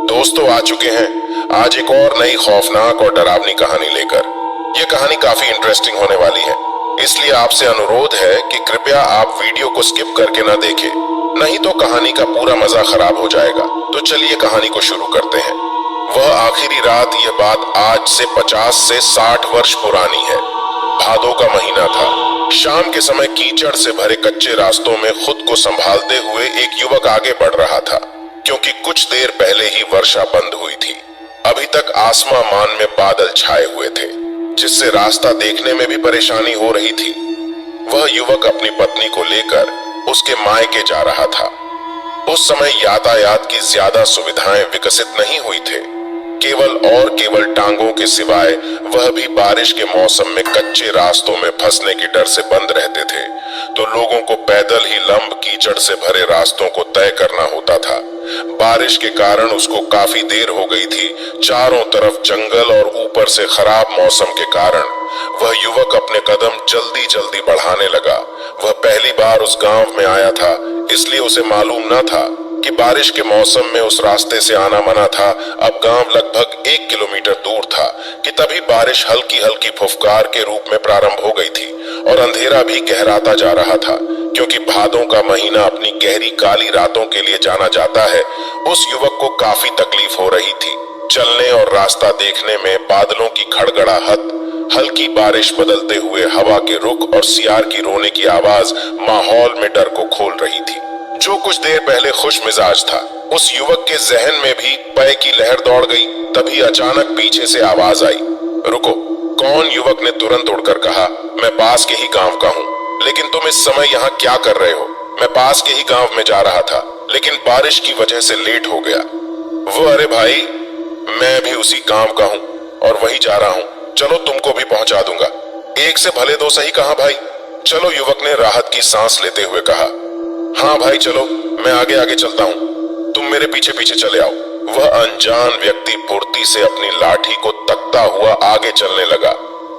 दोस्तों आ चुके हैं आज एक और नई खौफनाक और डरावनी कहानी लेकर। यह कहानी काफी इंटरेस्टिंग होने वाली है, इसलिए आपसे अनुरोध है कि कृपया आप वीडियो को स्किप करके ना देखें, नहीं तो कहानी का पूरा मजा खराब हो जाएगा। तो चलिए कहानी को शुरू करते हैं। वह आखिरी रात, यह बात आज से 50 से 60 वर्ष पुरानी है। भादों का महीना था। शाम के समय कीचड़ से भरे कच्चे रास्तों में खुद को संभालते हुए एक युवक आगे बढ़ रहा था, क्योंकि कुछ देर पहले ही वर्षा बंद हुई थी। अभी तक आसमान में बादल छाए हुए थे, जिससे रास्ता देखने में भी परेशानी हो रही थी। वह युवक अपनी पत्नी को लेकर उसके मायके जा रहा था। उस समय यातायात की ज्यादा सुविधाएं विकसित नहीं हुई थे। केवल टांगों के सिवाय वह भी बारिश के मौसम में कच्चे रास्तों में फंसने के डर से बंद रहते थे, तो लोगों को पैदल ही लंब कीचड़ से भरे रास्तों को तय करना होता था। बारिश के कारण उसको काफी देर हो गई थी। चारों तरफ जंगल और ऊपर से खराब मौसम के कारण वह युवक अपने कदम जल्दी जल्दी बढ़ाने लगा। वह पहली बार उस गांव में आया था, इसलिए उसे मालूम न था कि बारिश के मौसम में उस रास्ते से आना मना था। अब गांव लगभग 1 किलोमीटर दूर था कि तभी बारिश हल्की हल्की फुफकार के रूप में प्रारंभ हो गई थी और अंधेरा भी गहराता जा रहा था, क्योंकि भादों का महीना अपनी गहरी काली रातों के लिए जाना जाता है। उस युवक को काफी तकलीफ हो रही थी। चलने और रास्ता देखने में बादलों की खड़गड़ाहट, हल्की बारिश, बदलते हुए हवा के रुख और सियार की रोने की आवाज माहौल में डर को खोल रही थी। जो कुछ देर पहले खुश मिजाज था, उस युवक के जहन में भी भय की लहर दौड़ गई। तभी अचानक पीछे से आवाज आई, रुको। कौन? युवक ने तुरंत उड़कर कहा, मैं पास के ही गांव का हूँ। लेकिन तुम इस समय यहाँ क्या कर रहे हो? मैं पास के ही गांव में जा रहा था, लेकिन बारिश की वजह से लेट हो गया। वो, अरे भाई, मैं भी उसी गांव का हूँ और वही जा रहा हूँ। चलो तुमको भी पहुंचा दूंगा। एक से भले दो सही कहा भाई। चलो, युवक ने राहत की सांस लेते हुए कहा। हाँ भाई चलो, मैं आगे आगे चलता हूँ, तुम मेरे पीछे पीछे चले आओ। वह अनजान व्यक्ति फुर्ती से अपनी लाठी को तकता हुआ आगे चलने लगा।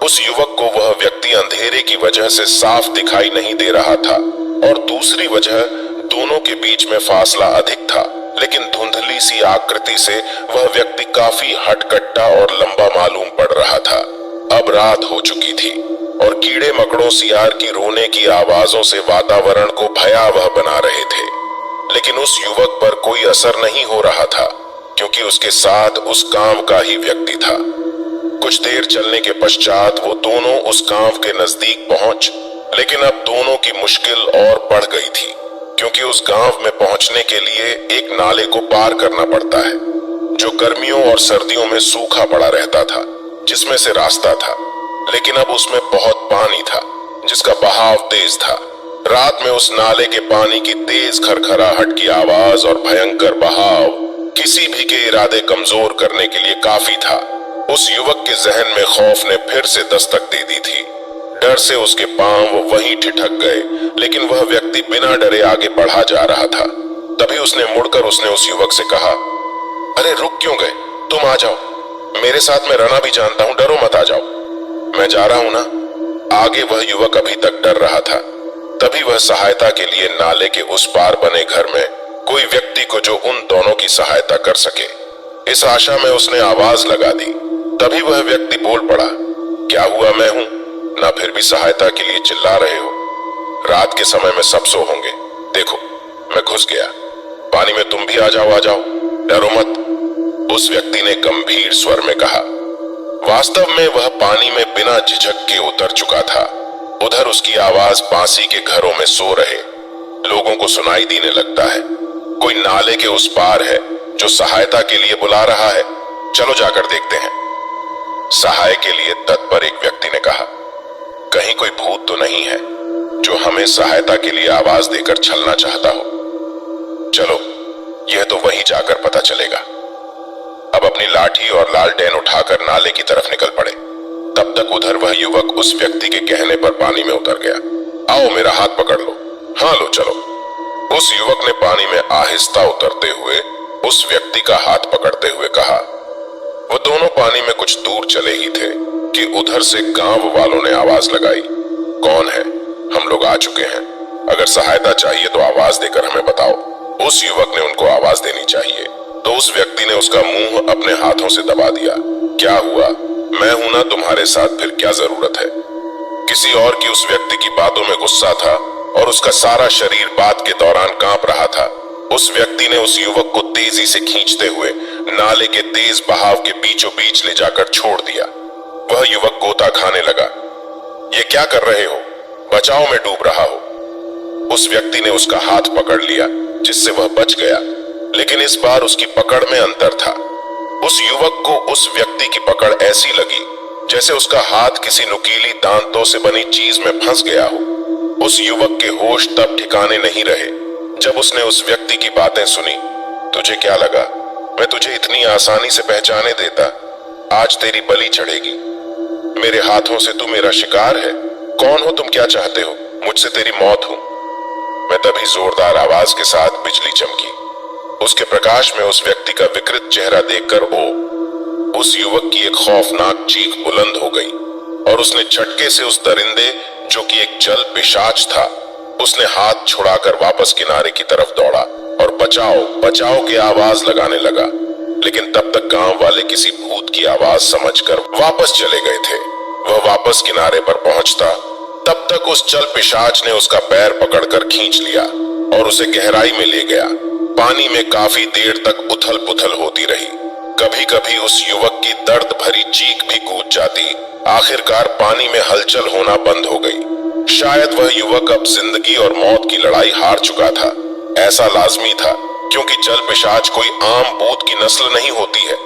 उस युवक को वह व्यक्ति अंधेरे की वजह से साफ दिखाई नहीं दे रहा था, और दूसरी वजह, दोनों के बीच में फासला अधिक था। लेकिन धुंधली सी आकृति से वह व्यक्ति काफी हटकट्टा और लंबा मालूम पड़ रहा था। अब रात हो चुकी थी और कीड़े मकड़ों, सियार की रोने की आवाजों से वातावरण को भयावह बना रहे थे। लेकिन उस युवक पर कोई असर नहीं हो रहा था, क्योंकि उसके साथ उस गांव का ही व्यक्ति था। कुछ देर चलने के पश्चात वो दोनों उस गांव के नजदीक पहुंच, लेकिन अब दोनों की मुश्किल और बढ़ गई थी, क्योंकि उस गांव में पहुंचने के लिए एक नाले को पार करना पड़ता है, जो गर्मियों और सर्दियों में सूखा पड़ा रहता था, जिसमें से रास्ता था। लेकिन अब उसमें बहुत पानी था, जिसका बहाव तेज था। रात में उस नाले के पानी की तेज खरखराहट की आवाज और भयंकर बहाव किसी भी के इरादे कमजोर करने के लिए काफी था। उस युवक के जहन में खौफ ने फिर से दस्तक दे दी थी। डर से उसके पांव वहीं ठिठक गए, लेकिन वह व्यक्ति बिना डरे आगे बढ़ा जा रहा था। तभी उसने मुड़कर उस युवक से कहा, अरे रुक क्यों गए? तुम आ जाओ, मेरे साथ मैं रहना भी जानता हूँ, डरो मत, आ जाओ। मैं जा रहा हूं ना। आगे वह युवक अभी तक डर रहा था। तभी वह सहायता के लिए नाले के उस पार बने घर में कोई व्यक्ति को जो उन दोनों की सहायता कर सके, इस आशा में उसने आवाज लगा दी। तभी वह व्यक्ति बोल पड़ा, क्या हुआ? मैं हूं ना, फिर भी सहायता के लिए चिल्ला रहे हो? रात के समय में सब सो होंगे। देखो, मैं घुस गया पानी में, तुम भी आ जाओ, आ जाओ, डरो मत, उस व्यक्ति ने गंभीर स्वर में कहा। वास्तव में वह पानी में बिना झिझक के उतर चुका था। उधर उसकी आवाज पासी के घरों में सो रहे लोगों को सुनाई देने लगता है। कोई नाले के उस पार है जो सहायता के लिए बुला रहा है। चलो जाकर देखते हैं, सहाय के लिए तत्पर एक व्यक्ति ने कहा। कहीं कोई भूत तो नहीं है जो हमें सहायता के लिए आवाज देकर छलना चाहता हो? चलो, यह तो वहीं जाकर पता चलेगा। अब अपनी लाठी और लालटेन उठाकर नाले की तरफ निकल पड़े। तब तक उधर वह युवक उस व्यक्ति के कहने पर पानी में उतर गया। आओ, मेरा हाथ पकड़ लो। हाँ लो, चलो। उस युवक ने पानी में आहिस्ता उतरते हुए उस व्यक्ति का हाथ पकड़ते हुए कहा। वो दोनों पानी में कुछ दूर चले ही थे कि उधर से गांव वालों ने आवाज लगाई, कौन है? हम लोग आ चुके हैं, अगर सहायता चाहिए तो आवाज देकर हमें बताओ। उस युवक ने उनको आवाज देनी चाहिए। तो उस व्यक्ति ने उसका मुंह अपने हाथों से दबा दिया। क्या हुआ? मैं हूं ना तुम्हारे साथ, फिर क्या जरूरत है? किसी और की उस व्यक्ति की बातों में गुस्सा था और उसका सारा शरीर बात के दौरान कांप रहा था। उस व्यक्ति ने उस युवक को तेजी से खींचते हुए नाले के तेज बहाव के बीचों बीच ले जाकर छोड़ दिया। वह युवक गोता खाने लगा। ये क्या कर रहे हो? बचाओ, मैं डूब रहा हूं। उस व्यक्ति ने उसका हाथ पकड़ लिया, जिससे वह बच गया, लेकिन इस बार उसकी पकड़ में अंतर था। उस युवक को उस व्यक्ति की पकड़ ऐसी लगी जैसे उसका हाथ किसी नुकीली दांतों से बनी चीज में फंस गया हो। उस युवक के होश तब ठिकाने नहीं रहे जब उसने उस व्यक्ति की बातें सुनी। तुझे क्या लगा मैं तुझे इतनी आसानी से पहचाने देता? आज तेरी बलि चढ़ेगी। मेरे हाथों से तू मेरा शिकार है। कौन हो तुम? क्या चाहते हो? मुझसे तेरी मौत हो। मैं तभी जोरदार आवाज के साथ बिजली चमकी। उसके प्रकाश में उस व्यक्ति का विकृत चेहरा देखकर उस युवक की एक खौफनाक चीख बुलंद हो गई और उसने झटके से उस दरिंदे, जो कि एक जल पिशाच था, उसने हाथ छुड़ाकर वापस किनारे की तरफ दौड़ा और बचाओ बचाओ की आवाज लगाने लगा। लेकिन तब तक गांव वाले किसी भूत की आवाज समझकर वापस चले गए थे। वह वापस किनारे पर पहुंचता तब तक उस जल पिशाच ने उसका पैर पकड़कर खींच लिया और उसे गहराई में ले गया। पानी में काफी देर तक उथल पुथल होती रही। कभी कभी उस युवक की दर्द भरी चीख भी गूंज जाती। आखिरकार पानी में हलचल होना बंद हो गई। शायद वह युवक अब जिंदगी और मौत की लड़ाई हार चुका था। ऐसा लाजमी था, क्योंकि जल पिशाच कोई आम भूत की नस्ल नहीं होती है।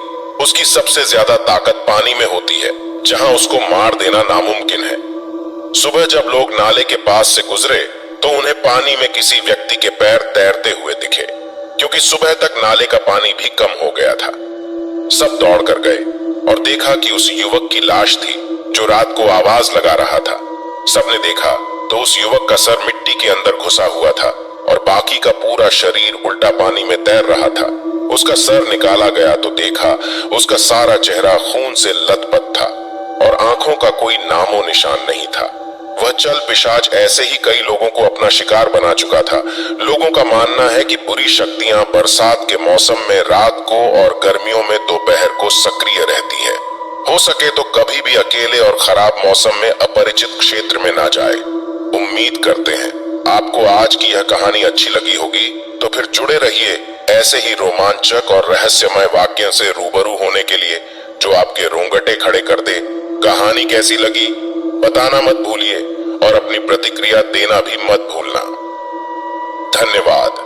उसकी सबसे ज्यादा ताकत पानी में होती है, जहां उसको मार देना नामुमकिन है। सुबह जब लोग नाले के पास से गुजरे तो उन्हें पानी में किसी व्यक्ति के पैर तैरते हुए दिखे, क्योंकि सुबह तक नाले का पानी भी कम हो गया था। सब दौड़ कर गए और देखा कि उस युवक की लाश थी, जो रात को आवाज लगा रहा था। सबने देखा तो उस युवक का सर मिट्टी के अंदर घुसा हुआ था और बाकी का पूरा शरीर उल्टा पानी में तैर रहा था। उसका सर निकाला गया तो देखा उसका सारा चेहरा खून से लथपथ था और आंखों का कोई नामो निशान नहीं था। वह जल पिशाच ऐसे ही कई लोगों को अपना शिकार बना चुका था। लोगों का मानना है कि बुरी शक्तियां बरसात के मौसम में रात को और गर्मियों में दोपहर को सक्रिय रहती है। हो सके तो कभी भी अकेले और खराब मौसम में अपरिचित क्षेत्र में ना जाए। उम्मीद करते हैं आपको आज की यह कहानी अच्छी लगी होगी, तो फिर जुड़े रहिए ऐसे ही रोमांचक और रहस्यमय वाक्यों से रूबरू होने के लिए, जो आपके रोंगटे खड़े कर दे। कहानी कैसी लगी बताना मत भूलिए और अपनी प्रतिक्रिया देना भी मत भूलना। धन्यवाद।